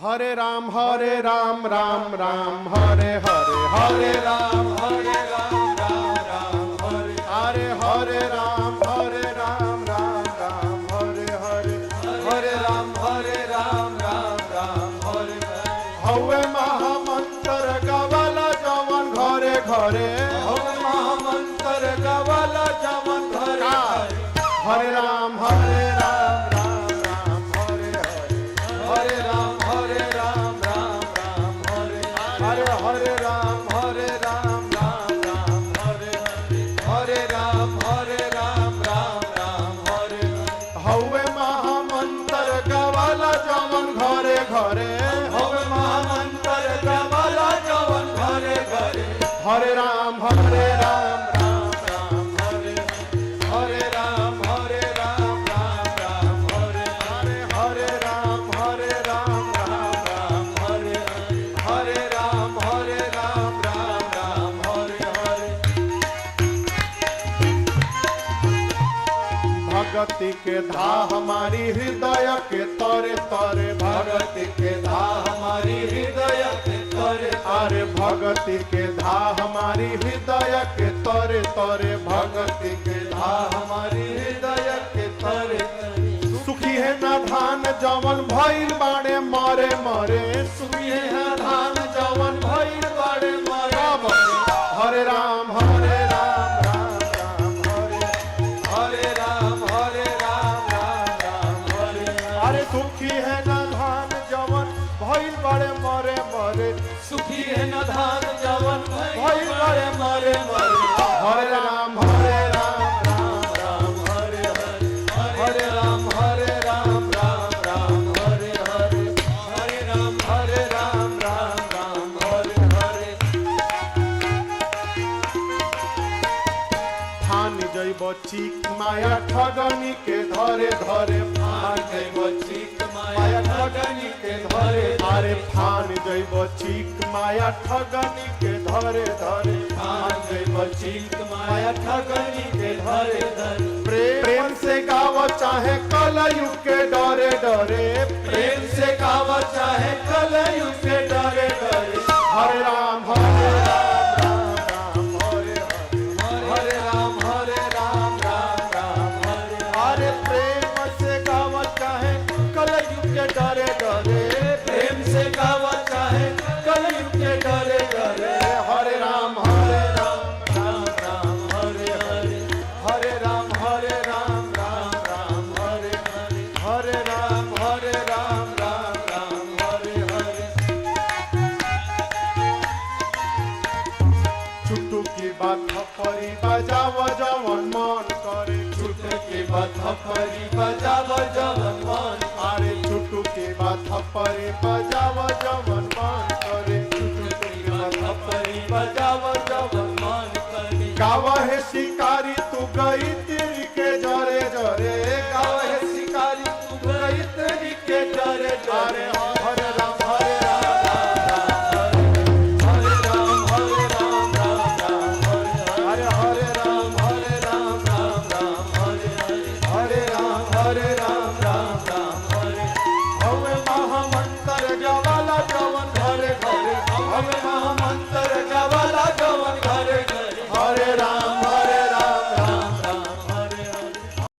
हरे राम राम राम हरे हरे हरे राम राम राम हरे हरे राम राम राम हरे हरे हरे राम राम हरे हवे महामंत्र गवाला जवन घरे घरे हवे महामंत्र गवाला जवन घरे हरे राम राम राम हरे हरे राम राम राम हरे हरे राम राम हरे हरे राम राम हरे हवे महामंत्र गवाला जवन घरे घरे हवे महामंत्र गवाला जवन घरे घरे हरे राम राम राम हरे हरे राम राम राम हरे हरे राम राम हरे हरे राम राम हरे भगति के धा हमारी हृदय के तरे तरे भगति के धा हमारी हृदय के तरे तरे भगति के धा हमारी हृदय के तरे तरे भगति के धा हमारी हृदय के तरे सुखी है न धान जवन भइल बाड़े मरे मरे सुखी है न धान जवन भइल बाड़े मरे हरे राम राम हरे राम राम हरे अरे सुखी है न धान जवन भइल बाड़े मरे मरे सुखी है न धान जवन भइल बाड़े मरे मरे हरे राम राम हरे हरे राम राम हरे हरे राम राम हरे ठान जैब चिक माया ठगनी के धरे धरे ठान जैब चिक माया ठगनी के धरे अरे ठान जैब चिक माया ठगनी के धरे धरे ठान जैब चिक माया ठगनी के धरे धरे प्रेम से गाव चाहे कलयुग के डरे डरे प्रेम से गाव चाहे कलयुग के डरे डरे हरे राम राम हरे राम राम अरे प्रेम से गाव चाहे कलयुग के डरे डरे प्रेम से गाव चाहे कलयुग के डरे डरे हरे राम राम हरे हरे राम राम हरे हरे राम राम हरे चुटकी बात परी बजाव जवन मन करे चुटकी बात परी बजाव जवन मन अरे चुटकी बात परी बजाव जवन मन करे चुटकी बात परी बजाव जवन मन करे गावहे शिकारी तू गई तेरी के जरे जरे गावे शिकारी तू गई तेरी के डरे अरे डरे हरे राम हरे राम हरे राम